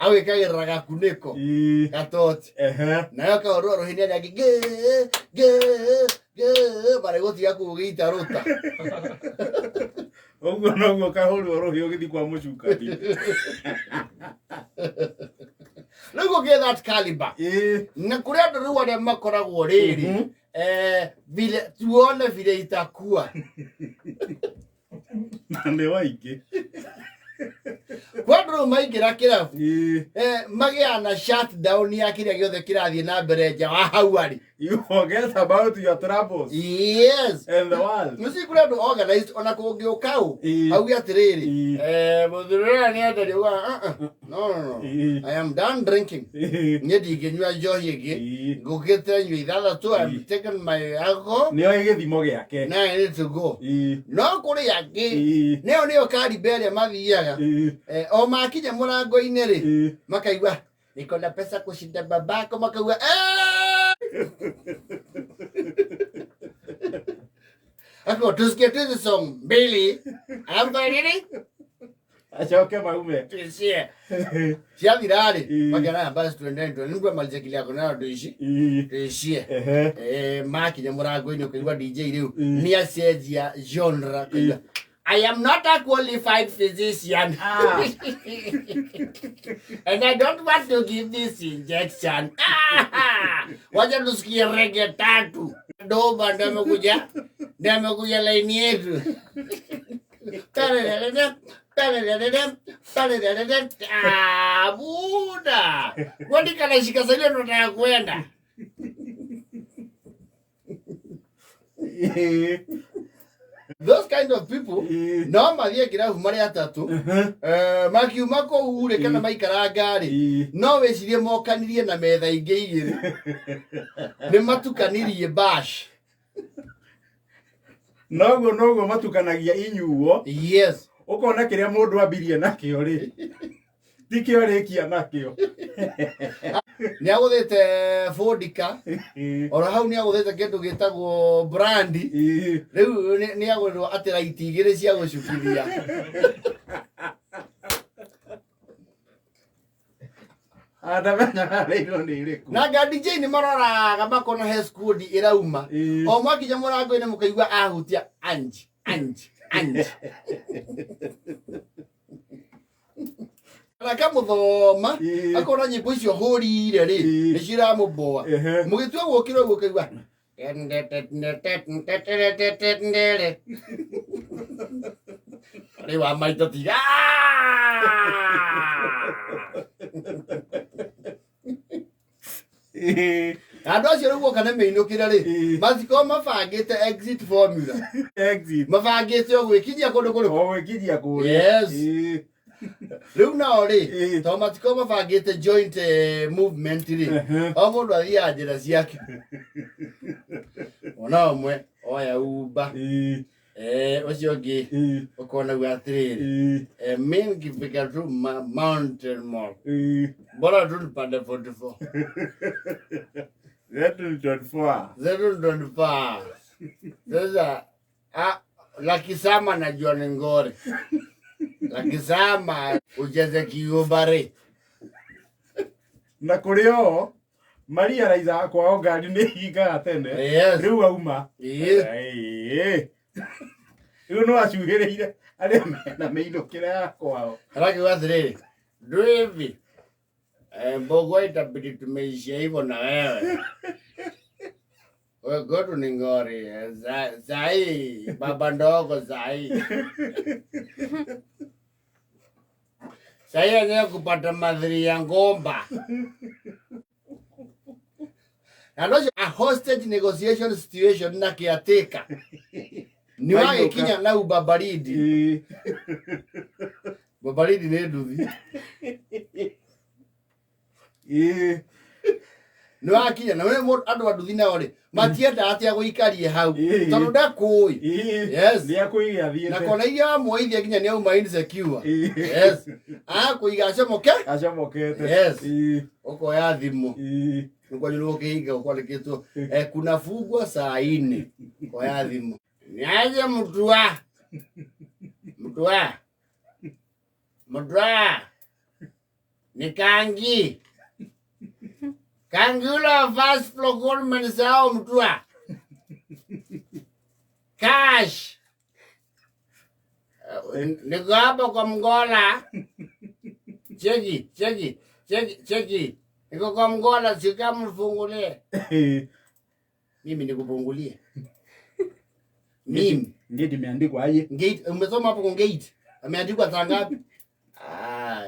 awe kagira gakuniko gatoti nayo kaororo hinya yake ge bare goti yaku gita rota Ogo no kahoro rohi ogithi kwa mucukari Look at that caliber. Na kuria ndo ruwa de makoragwo riri. Vile tuone vile itakuwa. Nande waige. Kwadro maigira kirafu. Magia na shutdown ya kiria giothe kirathie na mbere nja wa hau ari. You forget about your troubles. Yes. And the world. Musi kuria ndo organized ona kungiukau. Au atiriri. Muthurira ni andari uga no. I am done drinking. Nyedi genywa johi igi. Gugete nywi thatatu. I'm taking my alcohol. Ni oige thimo giake. Now I need to go. No kuri yake. Neo neo kari bele mathiaga. O makinya murango-ini ri makaigua niko na pesa kushinda babako makaigua Ako tusikie tu song Billy I'm ready Achoke maume tusikie cia virali magana basi tuendeni ningwe malize kile yako na tuishie makinya murango-ini ukaigua DJ riu ni acenjia genre kaigua I am not a qualified physician. And I don't want to give this injection. Wacha tusikie reggae tatu. Doba ndamekuja laini yetu. Buda. Kwani kana shika sasa ndo nataka kwenda. Those kind of people no mathie kirafu mari atatu makiuma ko ure kana maikara ngari no wecirie mokanirie na metha ingi igiri ni matukanirie bash nogo matukanagia inyuo yes ukona kiria mundu ambirie nakio ri tikio rikia nakio ni aguthite vodka ora hau ni aguthite kindu gitagwo brandy riu ni agwirwo atira itigire cia gucukithia adamenya leiro ni iriku na gadi DJ ni maroraga makona he squad irauma o mwakinya murango-ini mukaigua ahutia anji Raka muthoma akona nyimbo icio hurire ri ni ciramuboa mugitua gukira gukaigua ri wa maito tiga Andu acio riu guoka ni mainukira ri mathiko mabangite exit formula mabangite o gwikinyia kundu kuri yes Riu nao ri to matiko mabangite joint movement ri o mundu athia njira ciake ona umwe oya uba ucio ngi ukona gwa atiriri main kifika tu mountain mall bora tu pande 44 24 sasa lakisama na John Ngore lakisama ucheze kiubare na kurio Maria raiza kwao ngari ni hingaga tene riu auma riu no acuhiriire aria mena meinukira ya kwao raki wathiriri drivi mbogo itabidi tumeishia hivyo na wewe Godu ni Ngori zai baba ndogo zai Saya kupata madhiri ya ngomba. And also a hostage negotiation situation na caretaker. Ni wage kinya na ubabaridi. Babaridi ne nduthi. No akinya na we andu anduthi na ori matienda atia guikarie hau tondu ndakui yes ni akuiga thie na kona iya moithia kinya ni auma insecure yes kuiga acomokete yes uko ya thimu ngo nyuruo kiiga ukwandikitwo kuna fugwa saa 4 kwa ya thimu niaje mtua Ni Kangi. Kangi ule first floor government sao mtua. Cash. Niko hapa kwa Mgola. Cheki. Niko kwa Mgola sikamu mfungulie. Mimi nikufungulie. Mimi. Gate imeandikwa aje? Gate umesoma hapo kwa gate. Ameandikwa saa ngapi?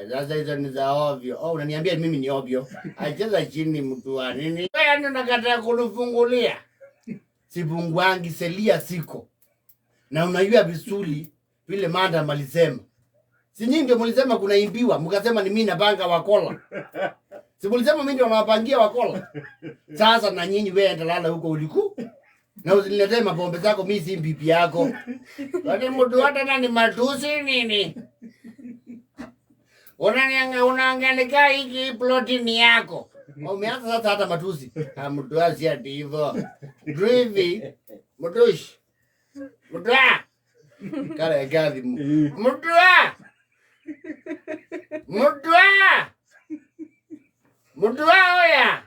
Sasa hizo ni za ovyo. Unaniambia mimi ni ovyo. Acheza chini mtu wa nini? Wewe ndio unakataa kunifungulia. Sibungwangi selia siko. Na unajua visuli vile madam alisema. Si nyinyi ndio mlisema kunaimbiwa, mkasema ni mimi na banga wakola. Si mlisema mimi ndio nawapangia wakola. Sasa na nyinyi wewe endalala huko uliku. Na usiniletee mapombe zako, mimi si bibi yako. Wale mtu hata nani matusi nini? Unaangalia hiki ploti ni yako. Umeanza sasa hata matusi. Mtu asi ati hivyo. Drivi. Mtushi. Mtua. Kale gazi. Mtua. Oya.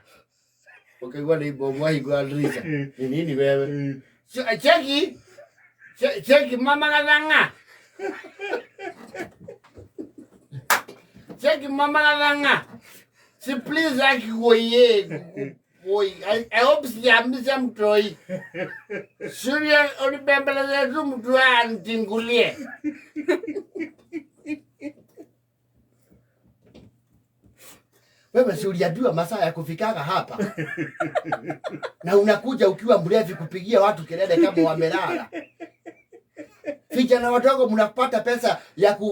Okay, kwa ni bomo hii kwa Lisa. Ni nini wewe? Cheki mama kadanga. Cheki mama kadanga. Si please like boy. I hope sijamisa mtoi. Surya ulibembeleza tu mtu antingulie. Wewe si uliambiwa masaa ya kufikaga hapa. Na unakuja ukiwa mlevi kupigia watu kelele kama wamelala. Vijana wadogo mnapata pesa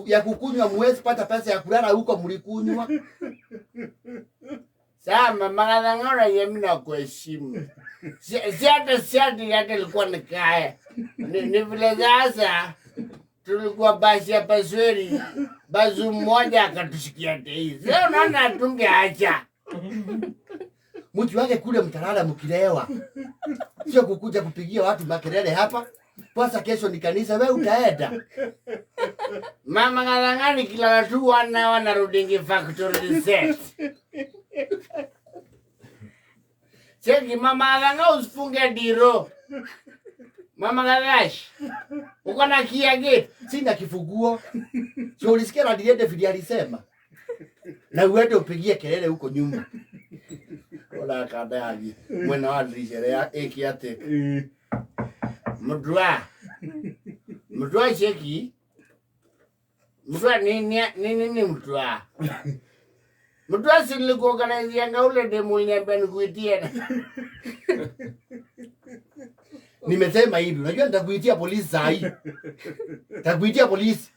ya kukunywa, mwezi pata pesa ya kulala huko mlikunywa. Sama magadangora yemi na kuheshimu. Siati yake ilikuwa nikae. Ni vile sasa tulikuwa basi ya pasweri. Bazu mmoja akatushikia tei. Sasa unaona tungeacha. Mtu wake kule mtalala mkilewa. Sio kukuja kupigia watu makelele hapa. Pasa kesho ni kanisa, wewe utaenda. Mama kadangani kila tu wanarudingi factory set. Cheki mama kadanga usifunge diro. Mama kadash. Uko na kiage? Sina kifunguo. Sio ulisikia radio David alisema. Na uende upigie kelele huko nyuma. Wala kadagi. Mwana wa dirisha eki ate. Mdua cheki. Mdua nini mdua? Mdua si nilikuorganizia ule demo inabeni kuitia. Nimesema hivi, unajua nitakuitia polisi saa hii. Nitakuitia polisi.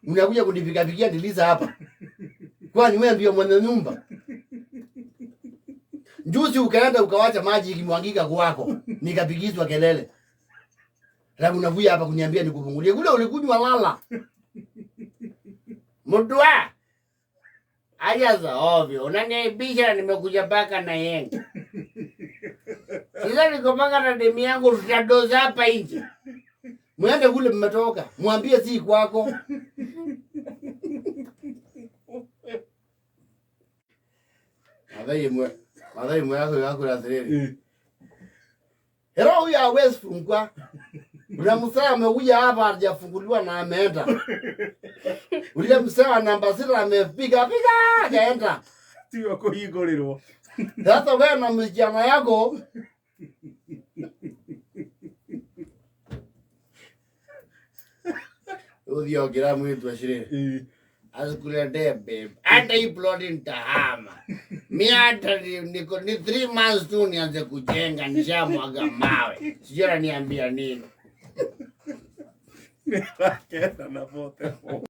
Unakuja kunipiga ndiliza hapa. Kwani wewe ndio mwenye nyumba? Juzi ukaenda ukawacha maji ikimwangika kwako. Nikapigizwa kelele. Na unavuja hapa kuniambia nikufungulie. Kule ulikunywa lala. Mdua. Ajaza ovyo. Unaniaibisha nimekuja paka na yenga. Sasa niko paka na demi yangu tutadoza hapa nje. Mwende kule mmetoka. Mwambie si kwako. Madai yako ya sireri. Hero ya West fungwa. Unamsema amekuja hapa hajafunguliwa na ameenda. Ule msema namba 6 amepiga hajaenda. Sio kwa hiyo leo. Sasa wewe na mjama yako udio gramu yetu ashire. Asikuletee babe. Hata hii plot nitahama. Mimi hata niko ni 3 months tu nianze kujenga, nishamwaga mawe. Sijui niambia nini. Ni kaka na pote.